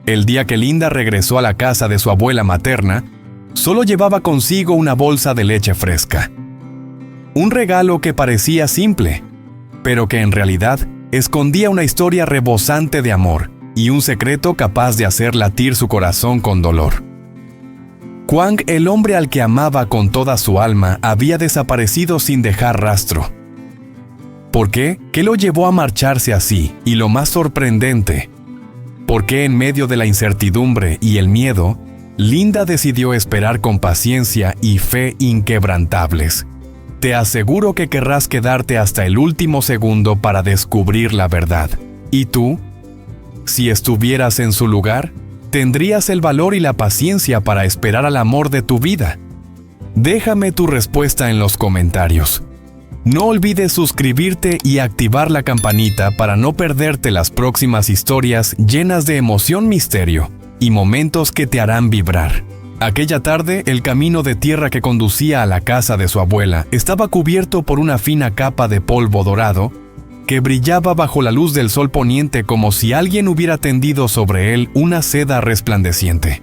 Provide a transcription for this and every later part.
El día que Linda regresó a la casa de su abuela materna, solo llevaba consigo una bolsa de leche fresca. Un regalo que parecía simple, pero que en realidad escondía una historia rebosante de amor y un secreto capaz de hacer latir su corazón con dolor. Kwang, el hombre al que amaba con toda su alma, había desaparecido sin dejar rastro. ¿Por qué? ¿Qué lo llevó a marcharse así? Y lo más sorprendente, ¿por qué en medio de la incertidumbre y el miedo, Linda decidió esperar con paciencia y fe inquebrantables? Te aseguro que querrás quedarte hasta el último segundo para descubrir la verdad. ¿Y tú? Si estuvieras en su lugar, ¿tendrías el valor y la paciencia para esperar al amor de tu vida? Déjame tu respuesta en los comentarios. No olvides suscribirte y activar la campanita para no perderte las próximas historias llenas de emoción, misterio y momentos que te harán vibrar. Aquella tarde, el camino de tierra que conducía a la casa de su abuela estaba cubierto por una fina capa de polvo dorado que brillaba bajo la luz del sol poniente como si alguien hubiera tendido sobre él una seda resplandeciente.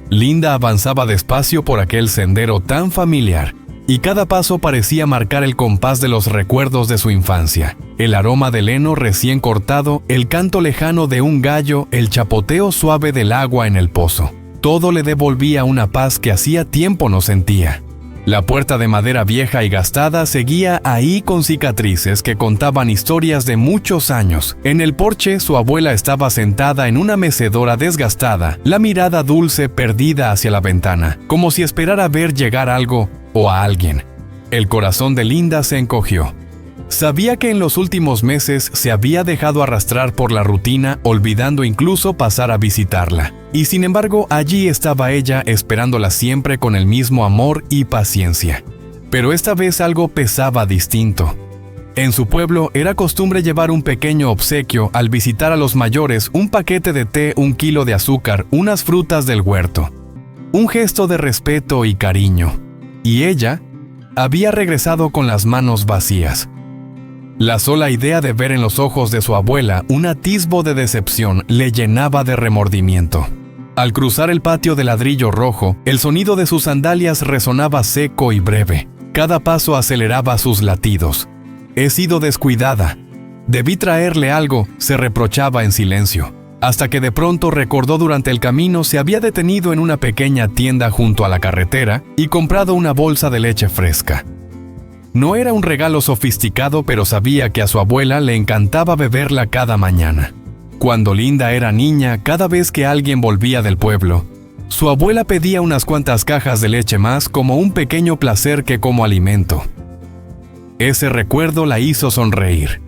Linda avanzaba despacio por aquel sendero tan familiar, y cada paso parecía marcar el compás de los recuerdos de su infancia. El aroma del heno recién cortado, el canto lejano de un gallo, el chapoteo suave del agua en el pozo. Todo le devolvía una paz que hacía tiempo no sentía. La puerta de madera vieja y gastada seguía ahí con cicatrices que contaban historias de muchos años. En el porche, su abuela estaba sentada en una mecedora desgastada, la mirada dulce perdida hacia la ventana, como si esperara ver llegar algo o a alguien. El corazón de Linda se encogió. Sabía que en los últimos meses se había dejado arrastrar por la rutina, olvidando incluso pasar a visitarla. Y sin embargo, allí estaba ella esperándola siempre con el mismo amor y paciencia. Pero esta vez algo pesaba distinto. En su pueblo era costumbre llevar un pequeño obsequio al visitar a los mayores: un paquete de té, 1 kilo de azúcar, unas frutas del huerto. Un gesto de respeto y cariño. Y ella había regresado con las manos vacías. La sola idea de ver en los ojos de su abuela un atisbo de decepción le llenaba de remordimiento. Al cruzar el patio de ladrillo rojo, el sonido de sus sandalias resonaba seco y breve. Cada paso aceleraba sus latidos. He sido descuidada. Debí traerle algo, se reprochaba en silencio. Hasta que de pronto recordó durante el camino se había detenido en una pequeña tienda junto a la carretera y comprado una bolsa de leche fresca. No era un regalo sofisticado, pero sabía que a su abuela le encantaba beberla cada mañana. Cuando Linda era niña, cada vez que alguien volvía del pueblo, su abuela pedía unas cuantas cajas de leche más como un pequeño placer que como alimento. Ese recuerdo la hizo sonreír.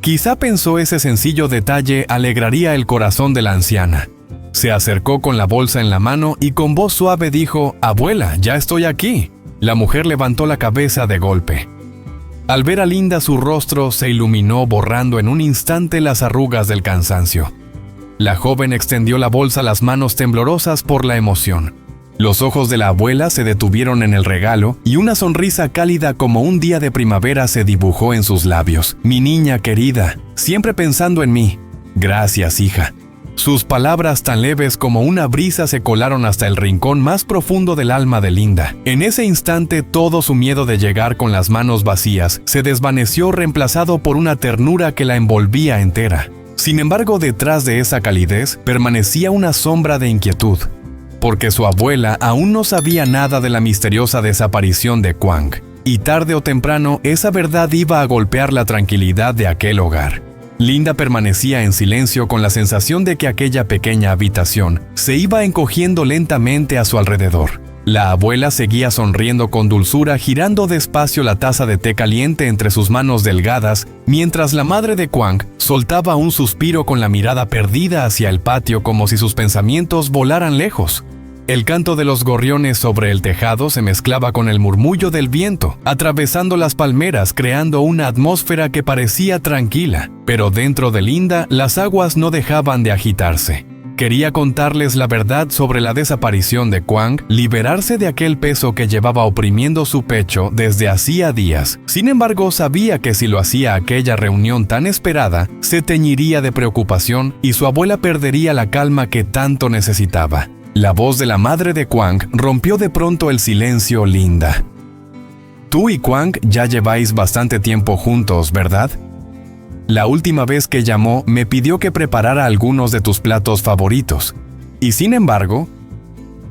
Quizá pensó ese sencillo detalle alegraría el corazón de la anciana. Se acercó con la bolsa en la mano y con voz suave dijo: «Abuela, ya estoy aquí». La mujer levantó la cabeza de golpe. Al ver a Linda, su rostro se iluminó, borrando en un instante las arrugas del cansancio. La joven extendió la bolsa, las manos temblorosas por la emoción. Los ojos de la abuela se detuvieron en el regalo y una sonrisa cálida como un día de primavera se dibujó en sus labios. «Mi niña querida, siempre pensando en mí». «Gracias, hija». Sus palabras, tan leves como una brisa, se colaron hasta el rincón más profundo del alma de Linda. En ese instante, todo su miedo de llegar con las manos vacías se desvaneció, reemplazado por una ternura que la envolvía entera. Sin embargo, detrás de esa calidez permanecía una sombra de inquietud, porque su abuela aún no sabía nada de la misteriosa desaparición de Kwang, y tarde o temprano esa verdad iba a golpear la tranquilidad de aquel hogar. Linda permanecía en silencio, con la sensación de que aquella pequeña habitación se iba encogiendo lentamente a su alrededor. La abuela seguía sonriendo con dulzura, girando despacio la taza de té caliente entre sus manos delgadas, mientras la madre de Kwang soltaba un suspiro con la mirada perdida hacia el patio, como si sus pensamientos volaran lejos. El canto de los gorriones sobre el tejado se mezclaba con el murmullo del viento, atravesando las palmeras, creando una atmósfera que parecía tranquila. Pero dentro de Linda, las aguas no dejaban de agitarse. Quería contarles la verdad sobre la desaparición de Kwang, liberarse de aquel peso que llevaba oprimiendo su pecho desde hacía días. Sin embargo, sabía que si lo hacía aquella reunión tan esperada, se teñiría de preocupación y su abuela perdería la calma que tanto necesitaba. La voz de la madre de Kwang rompió de pronto el silencio. Linda: tú y Kwang ya lleváis bastante tiempo juntos, ¿verdad? La última vez que llamó me pidió que preparara algunos de tus platos favoritos. Y sin embargo,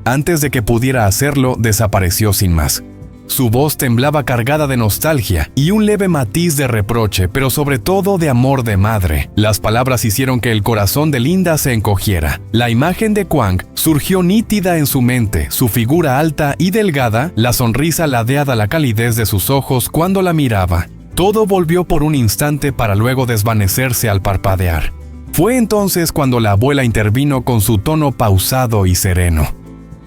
antes de que pudiera hacerlo, desapareció sin más. Su voz temblaba cargada de nostalgia y un leve matiz de reproche, pero sobre todo de amor de madre. Las palabras hicieron que el corazón de Linda se encogiera. La imagen de Kwang surgió nítida en su mente, su figura alta y delgada, la sonrisa ladeada, la calidez de sus ojos cuando la miraba. Todo volvió por un instante para luego desvanecerse al parpadear. Fue entonces cuando la abuela intervino con su tono pausado y sereno.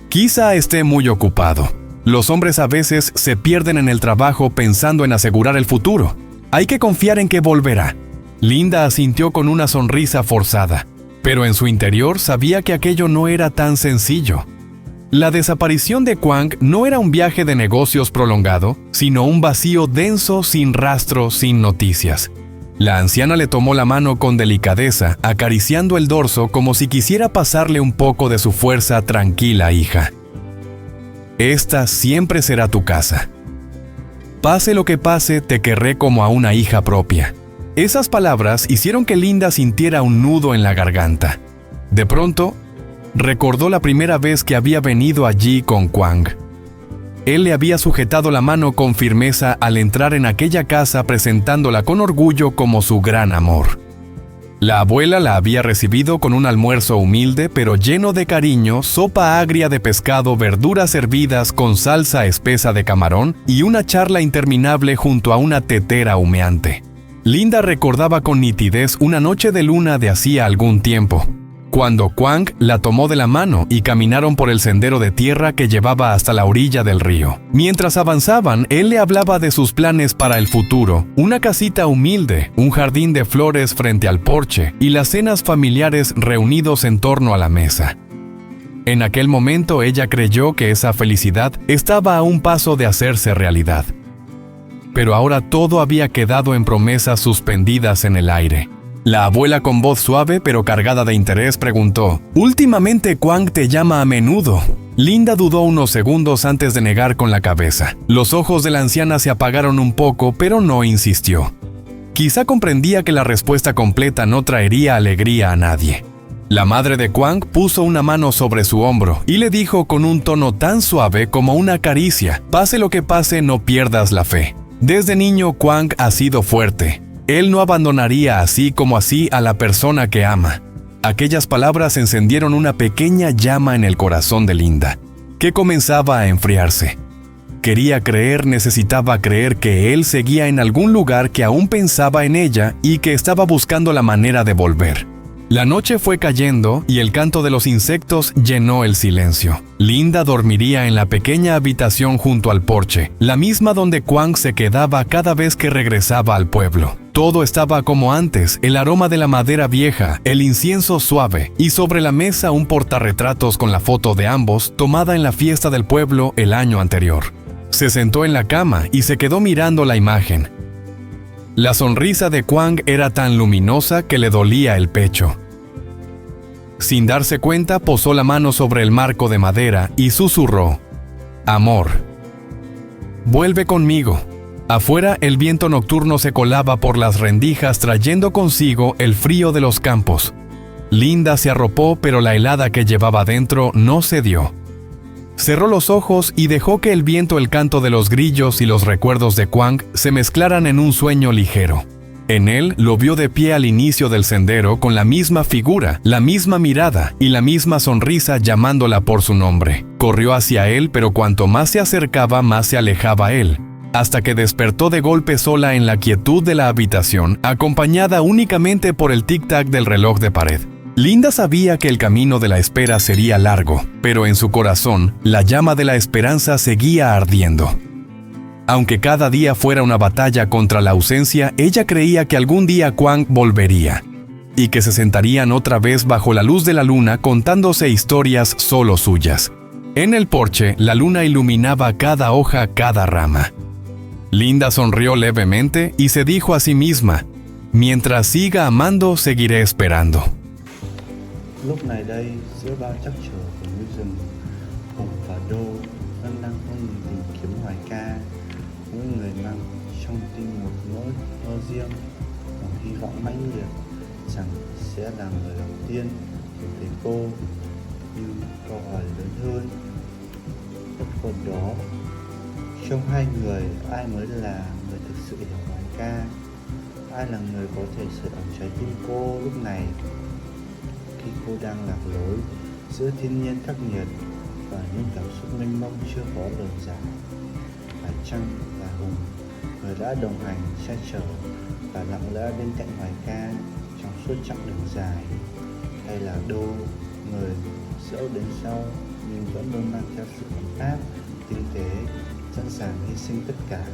Quizá esté muy ocupado. Los hombres a veces se pierden en el trabajo pensando en asegurar el futuro. Hay que confiar en que volverá. Linda asintió con una sonrisa forzada, pero en su interior sabía que aquello no era tan sencillo. La desaparición de Kwang no era un viaje de negocios prolongado, sino un vacío denso, sin rastro, sin noticias. La anciana le tomó la mano con delicadeza, acariciando el dorso como si quisiera pasarle un poco de su fuerza. Tranquila, hija. Esta siempre será tu casa. Pase lo que pase, te querré como a una hija propia. Esas palabras hicieron que Linda sintiera un nudo en la garganta. De pronto, recordó la primera vez que había venido allí con Kwang. Él le había sujetado la mano con firmeza al entrar en aquella casa, presentándola con orgullo como su gran amor. La abuela la había recibido con un almuerzo humilde pero lleno de cariño, sopa agria de pescado, verduras hervidas con salsa espesa de camarón y una charla interminable junto a una tetera humeante. Linda recordaba con nitidez una noche de luna de hacía algún tiempo, cuando Kwang la tomó de la mano y caminaron por el sendero de tierra que llevaba hasta la orilla del río. Mientras avanzaban, él le hablaba de sus planes para el futuro, una casita humilde, un jardín de flores frente al porche y las cenas familiares reunidos en torno a la mesa. En aquel momento ella creyó que esa felicidad estaba a un paso de hacerse realidad. Pero ahora todo había quedado en promesas suspendidas en el aire. La abuela, con voz suave pero cargada de interés, preguntó: «¿Últimamente Kwang te llama a menudo?» Linda dudó unos segundos antes de negar con la cabeza. Los ojos de la anciana se apagaron un poco, pero no insistió. Quizá comprendía que la respuesta completa no traería alegría a nadie. La madre de Kwang puso una mano sobre su hombro y le dijo con un tono tan suave como una caricia: «Pase lo que pase, no pierdas la fe. Desde niño Kwang ha sido fuerte. Él no abandonaría así como así a la persona que ama». Aquellas palabras encendieron una pequeña llama en el corazón de Linda, que comenzaba a enfriarse. Quería creer, necesitaba creer que él seguía en algún lugar, que aún pensaba en ella y que estaba buscando la manera de volver. La noche fue cayendo y el canto de los insectos llenó el silencio. Linda dormiría en la pequeña habitación junto al porche, la misma donde Kwang se quedaba cada vez que regresaba al pueblo. Todo estaba como antes, el aroma de la madera vieja, el incienso suave, y sobre la mesa un portarretratos con la foto de ambos, tomada en la fiesta del pueblo el año anterior. Se sentó en la cama y se quedó mirando la imagen. La sonrisa de Kwang era tan luminosa que le dolía el pecho. Sin darse cuenta, posó la mano sobre el marco de madera y susurró: «Amor, vuelve conmigo». Afuera, el viento nocturno se colaba por las rendijas trayendo consigo el frío de los campos. Linda se arropó, pero la helada que llevaba dentro no cedió. Cerró los ojos y dejó que el viento, el canto de los grillos y los recuerdos de Kwang se mezclaran en un sueño ligero. En él lo vio de pie al inicio del sendero, con la misma figura, la misma mirada y la misma sonrisa, llamándola por su nombre. Corrió hacia él, pero cuanto más se acercaba, más se alejaba él, hasta que despertó de golpe sola en la quietud de la habitación, acompañada únicamente por el tic-tac del reloj de pared. Linda sabía que el camino de la espera sería largo, pero en su corazón, la llama de la esperanza seguía ardiendo. Aunque cada día fuera una batalla contra la ausencia, ella creía que algún día Kwang volvería. y que se sentarían otra vez bajo la luz de la luna contándose historias solo suyas. En el porche, la luna iluminaba cada hoja, cada rama. Linda sonrió levemente y se dijo a sí misma: mientras siga amando, seguiré esperando. Lúc này đây, giữa bao trắc trở của núi rừng, Hùng và Đô vẫn đang không ngừng tìm kiếm Hoài Ca. Mỗi người mang trong tim một nỗi lo riêng, một hy vọng mãnh liệt rằng sẽ là người đầu tiên của thầy cô. Nhưng câu hỏi lớn hơn bất còn đó, trong hai người, ai mới là người thực sự hiểu Hoài Ca? Ai là người có thể sưởi ấm trái tim cô lúc này, khi cô đang lạc lối giữa thiên nhiên khắc nghiệt và những cảm xúc mênh mông chưa có lời giải? Phải chăng là Hùng, người đã đồng hành che chở và lặng lẽ bên cạnh Hoài Ca trong suốt chặng đường dài? Hay là Đô, người dẫu đến sau nhưng vẫn luôn mang theo sự ấm áp, tinh tế, sẵn sàng hy sinh tất cả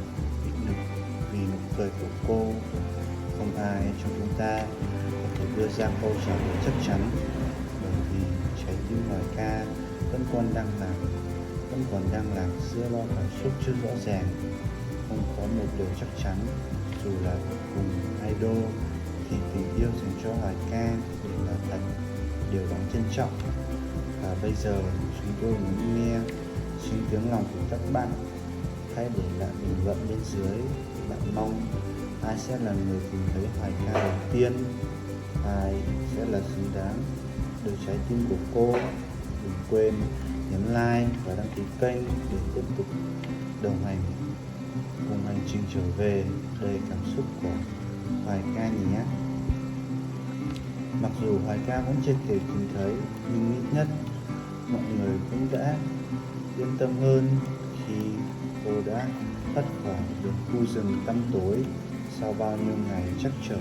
vì nụ cười của cô? Không ai trong chúng ta có thể đưa ra câu trả lời chắc chắn, bởi vì trái tim Hoài Ca vẫn còn đang lạc giữa lo cảm xúc chưa rõ ràng. Không có một điều chắc chắn, dù là Hùng hay Đô, thì tình yêu dành cho Hoài Ca đều là thật, điều đáng trân trọng. Và bây giờ chúng tôi muốn nghe chính tiếng lòng của các bạn. Hãy để lại bình luận bên dưới. Bạn mong ai sẽ là người tìm thấy Hoài Ca đầu tiên, ai sẽ là xứng đáng được trái tim của cô? Đừng quên nhấn like và đăng ký kênh để tiếp tục đồng hành cùng hành trình trở về đầy cảm xúc của Hoài Ca nhé. Mặc dù Hoài Ca vẫn chưa thể tìm thấy, nhưng ít nhất mọi người cũng đã yên tâm hơn khi cô đã thoát khỏi được khu rừng tăm tối sau bao nhiêu ngày trắc trở